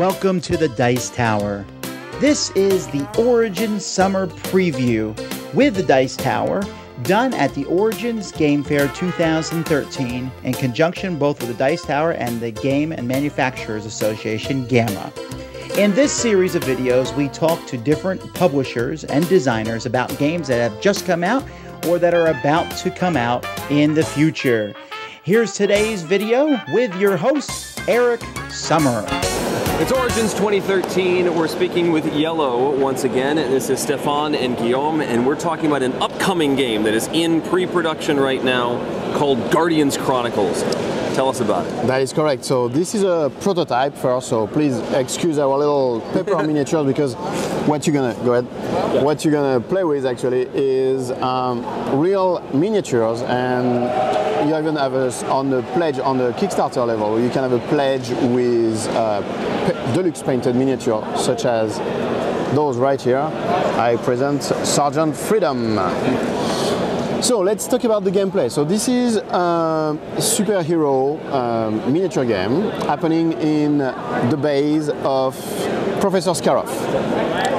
welcome to the Dice Tower. This is the Origins Summer Preview with the Dice Tower, done at the Origins Game Fair 2013 in conjunction both with the Dice Tower and the Game and Manufacturers Association, GAMA. In this series of videos, we talk to different publishers and designers about games that have just come out or that are about to come out in the future. Here's today's video with your host, Eric Summer. It's Origins 2013. We're speaking with Iello once again. This is Stefan and Guillaume, and we're talking about an upcoming game that is in pre-production right now called Guardians Chronicles. Tell us about it. That is correct. So this is a prototype first, so please excuse our little paper miniatures because what you're gonna What you're gonna play with actually is real miniatures, and you even have on the pledge on the Kickstarter level. You can have a pledge with deluxe painted miniature, such as those right here. I present Sergeant Freedom. So let's talk about the gameplay. So this is a superhero miniature game happening in the base of Professor Scarif.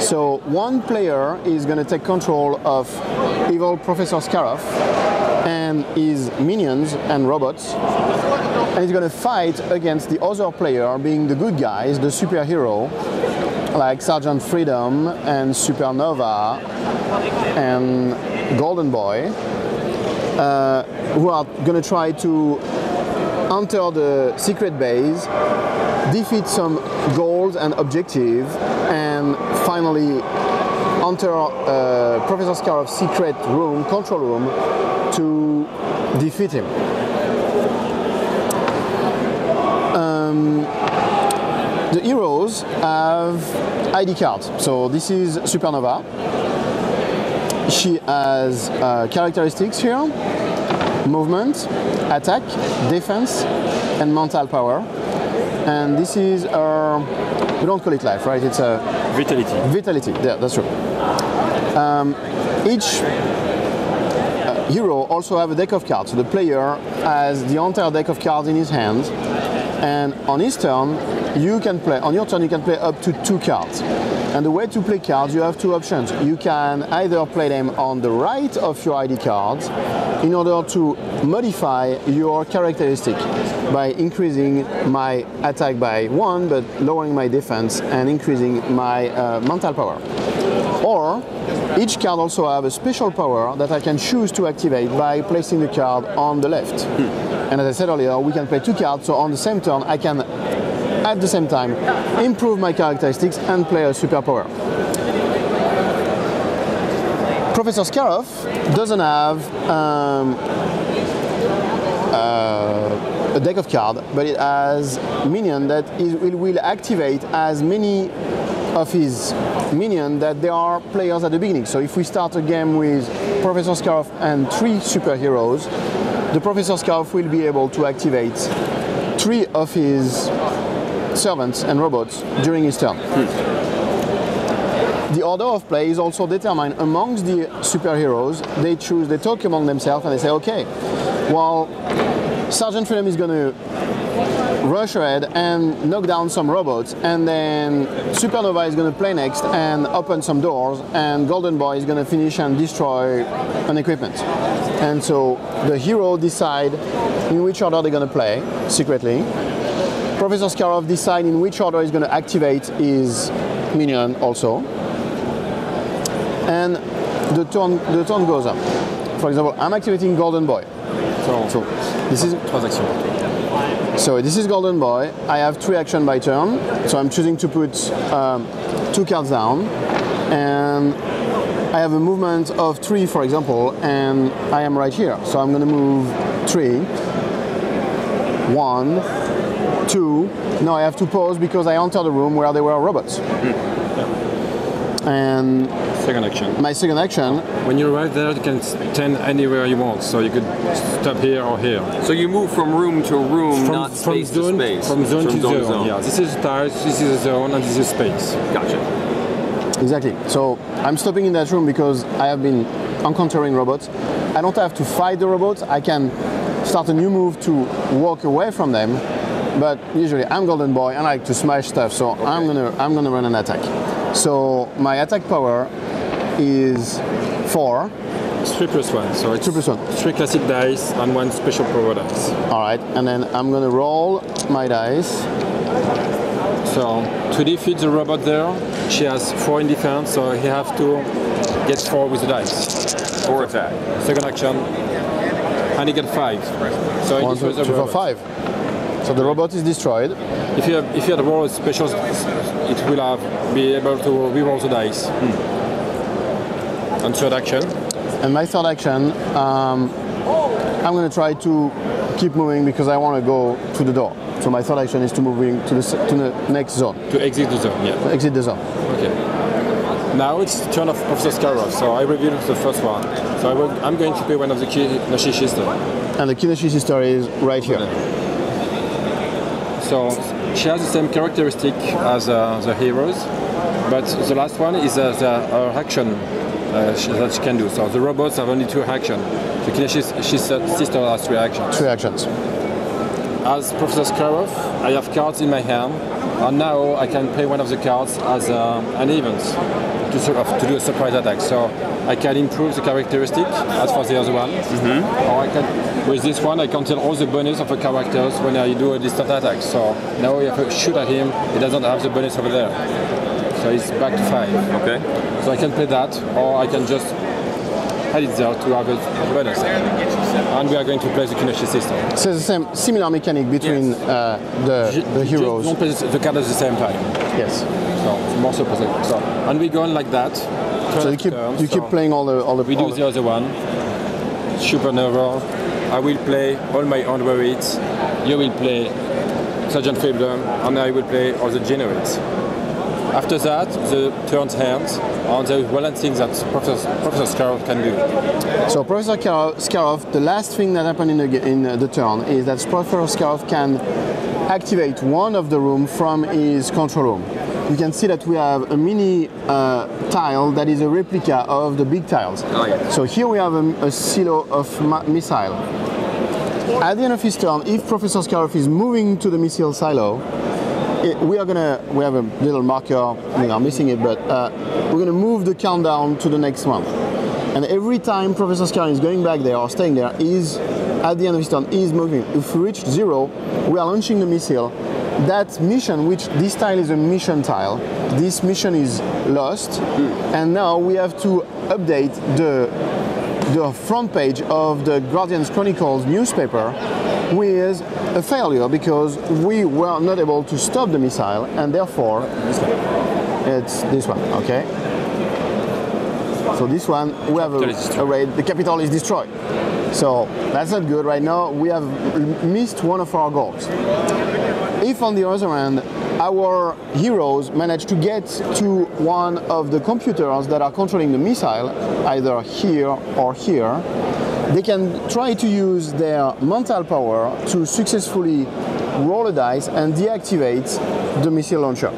So one player is going to take control of evil Professor Scarif and his minions and robots, and he's going to fight against the other player, being the good guys, the superhero, like Sergeant Freedom and Supernova and Golden Boy, who are going to try to enter the secret base, defeat some goals and objectives, and finally enter Professor Scarif's secret room, control room, to defeat him. The heroes have ID cards. So this is Supernova. She has characteristics here: movement, attack, defense, and mental power. And this is her, we don't call it life, right? It's a vitality. Vitality, yeah, that's true. Each hero also have a deck of cards. So the player has the entire deck of cards in his hand, and on his turn, you can play, on your turn you can play up to 2 cards. And the way to play cards, you have 2 options. You can either play them on the right of your ID cards in order to modify your characteristic by increasing my attack by 1 but lowering my defense and increasing my mental power. Or each card also have a special power that I can choose to activate by placing the card on the left. And as I said earlier, we can play 2 cards, so on the same turn I can at the same time improve my characteristics and play a superpower. Professor Scarif doesn't have a deck of cards, but it has minion that will activate as many of his minions that there are players at the beginning. So if we start a game with Professor Scarif and 3 superheroes, the Professor Scarif will be able to activate 3 of his servants and robots during his turn. The order of play is also determined amongst the superheroes. They talk among themselves and they say, okay, well, Sergeant Freedom is going to rush ahead and knock down some robots, and then Supernova is going to play next and open some doors, and Golden Boy is going to finish and destroy an equipment. And so the hero decide in which order they're going to play secretly. Professor Scarif decide in which order he's going to activate his minion also. And the turn goes up. For example, I'm activating Golden Boy. So this is transaction. So this is Golden Boy. I have 3 actions by turn. So I'm choosing to put 2 cards down, and I have a movement of 3, for example, and I am right here. So I'm going to move 3, 1, 2. Now I have to pause because I entered the room where there were robots. And second action. My second action. When you arrive there, you can stand anywhere you want. So you could stop here or here. So you move from room to room, not space to space. From zone to zone. Yeah, this is tiles, this is a zone, and this is space. Gotcha. Exactly. So I'm stopping in that room because I have been encountering robots. I don't have to fight the robots. I can start a new move to walk away from them but usually I'm Golden Boy and I like to smash stuff, so Okay. I'm gonna run an attack. So my attack power is 4. It's 3+1, so it's 3+1. 3 classic dice and 1 special power dice. All right, and then I'm gonna roll my dice. So to defeat the robot there, she has 4 in defense, so he have to get 4 with the dice. 4 attack. Second action, and he get 5. So he 1, 2, destroys the 3, 4, robot. 5. So the robot is destroyed. If you had roll a special, it will be able to reroll the dice. And third action, And my third action, I'm going to try to keep moving because I want to go to the door. So my third action is to moving to the next zone, to exit the zone. Yeah. to exit the zone. Okay. Now it's the turn of Professor Scarrow. So I reveal the first one. So I'm going to play one of the Kinoshi system. And the Kinoshi sister is right here. So she has the same characteristic as the heroes, but the last one is her action that she can do. So the robots have only 2 actions. The Kinoshi sister has 3 actions. 3 actions. As Professor Scarrow, I have cards in my hand, and now I can play one of the cards as an event to do a surprise attack. So I can improve the characteristic as for the other one, or I can, with this one, I can tell all the bonus of the characters when I do a distant attack. So now if I shoot at him, he doesn't have the bonus over there. So he's back to 5. Okay. So I can play that, or I can just add it there to have a bonus. And we are going to play the Kinoshi system. So it's the same, similar mechanic between the heroes. Don't play the card at the same time. Yes. So it's more supposed. So and we go on like that. So you keep playing all the. We do the other one. Supernova. I will play all my androids. You will play Sergeant Fabler, and I will play all the generates. After that, the turns hands, and there is one thing that Professor Scarrow can do. So Professor Scarrow, the last thing that happened in the turn is that Professor Scarrow can activate one of the room from his control room. You can see that we have a mini tile that is a replica of the big tiles. Oh, yeah. So here we have a silo of missile. At the end of his turn, if Professor Scarrow is moving to the missile silo, we have a little marker, we are missing it, but we're gonna move the countdown to the next one. And every time Professor Scarrow is going back there or staying there, at the end of his turn, is moving. If we reach 0, we are launching the missile. That mission, which this tile is a mission tile, this mission is lost, and now we have to update the front page of the Guardians Chronicles newspaper with a failure because we were not able to stop the missile, and therefore it's this one. Okay. So this one, we have a raid. The capital is destroyed. So that's not good. Right now, we have missed one of our goals. If on the other hand, our heroes manage to get to one of the computers that are controlling the missile, either here or here, they can try to use their mental power to successfully roll a dice and deactivate the missile launcher.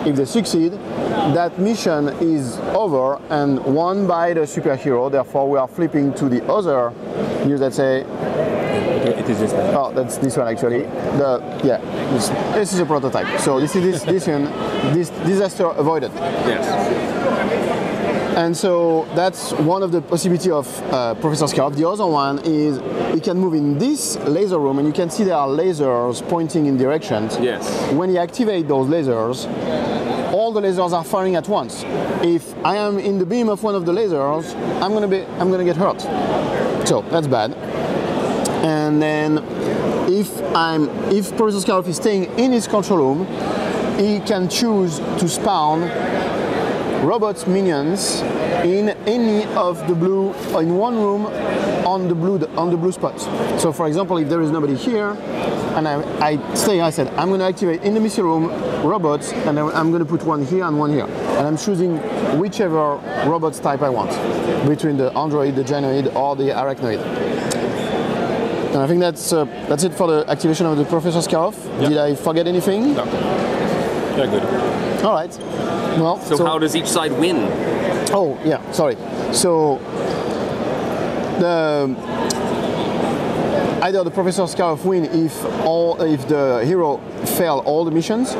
If they succeed, that mission is over and won by the superhero. Therefore, we are flipping to the other news that say, It is this one. oh, that's this one actually. This is a prototype. So this is this disaster avoided. Yes. And so that's one of the possibility of Professor Scarrow. The other one is he can move in this laser room, and you can see there are lasers pointing in directions. Yes. When you activate those lasers, all the lasers are firing at once. If I am in the beam of one of the lasers, I'm gonna get hurt. So that's bad. And then if Professor Scarrow is staying in his control room, he can choose to spawn robots minions in any of the blue, in one room on the blue spots. So for example, if there is nobody here, and I said I'm going to activate in the missile room robots, and I'm going to put one here and one here, and I'm choosing whichever robots type I want between the android, the genoid, or the arachnoid. And I think that's it for the activation of the Professor Scarrow. Yep. Did I forget anything? No. Yeah, good. All right. Well, So how does each side win? Oh, yeah, sorry. So either the Professor Scarab win if the hero fail all the missions,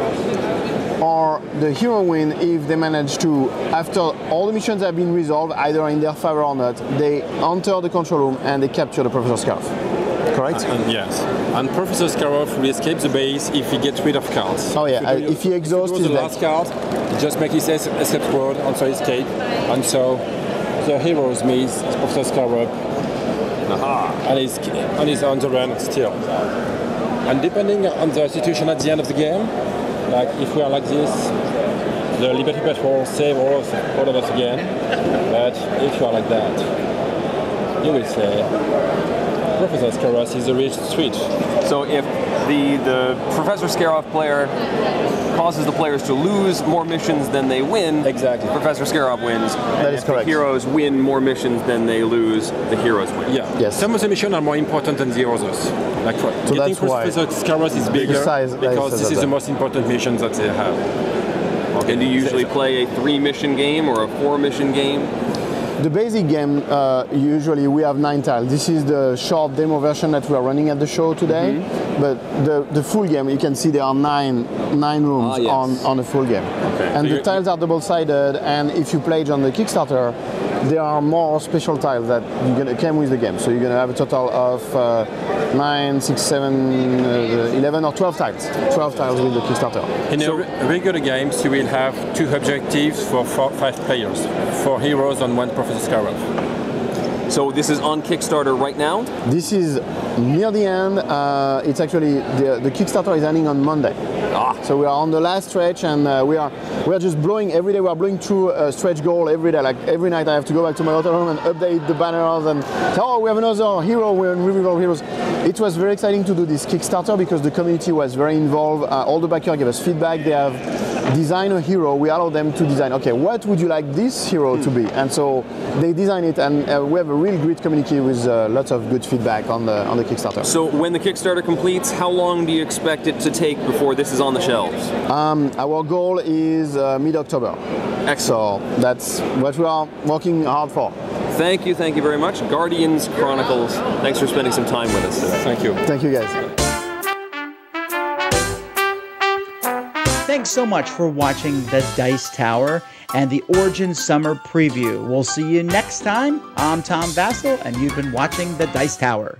or the hero win if they manage to, after all the missions have been resolved, either in their favor or not, they enter the control room and they capture the Professor Scarab. Correct? Yes. And Professor Scarab will escape the base if he gets rid of cards. Oh yeah, if he exhausts his the last card, just make his escape word, and so escape. And so the heroes meets Professor Scarab and he's on the run still. And depending on the situation at the end of the game, like if we are like this, the Liberty Patrol save all of us again. But if you are like that, you will say Professor Scarab is a rich switch. So if the Professor Scarab player causes the players to lose more missions than they win, exactly, Professor Scarab wins. That is correct. The heroes win more missions than they lose, the heroes win. Yeah. Yes. Some of the missions are more important than the others. Like so getting that's why Professor Scarab is bigger because this is the most important mission that they have. Okay. And do you usually play a 3-mission game or a 4-mission game? The basic game, usually we have 9 tiles. This is the short demo version that we are running at the show today. But the full game, you can see there are nine rooms on a full game. Okay. And So the tiles are double-sided, and if you play it on the Kickstarter, there are more special tiles that came with the game. So you're going to have a total of 9, 6, 7, 11 or 12 tiles. 12 tiles with the Kickstarter. In regular games, you will have 2 objectives for 5 players, 4 heroes and 1 Professor Scarab. So this is on Kickstarter right now? This is near the end. It's actually, the Kickstarter is ending on Monday. So we are on the last stretch, and we are just blowing every day. We are blowing through a stretch goal every day. Like every night, I have to go back to my hotel room and update the banners and say, oh, we have another hero. We're in Revival Heroes. It was very exciting to do this Kickstarter because the community was very involved. All the backers gave us feedback. They have designed a hero. We allow them to design. Okay, what would you like this hero to be? And so they design it, and we have a really great community with lots of good feedback on the Kickstarter. So when the Kickstarter completes, how long do you expect it to take before this is on the shelves? Our goal is mid-October. Excellent. So that's what we are working hard for. Thank you very much. Guardians Chronicles, thanks for spending some time with us today. Thank you. Thank you, guys. Thanks so much for watching The Dice Tower and the Origin Summer Preview. We'll see you next time. I'm Tom Vassell, and you've been watching The Dice Tower.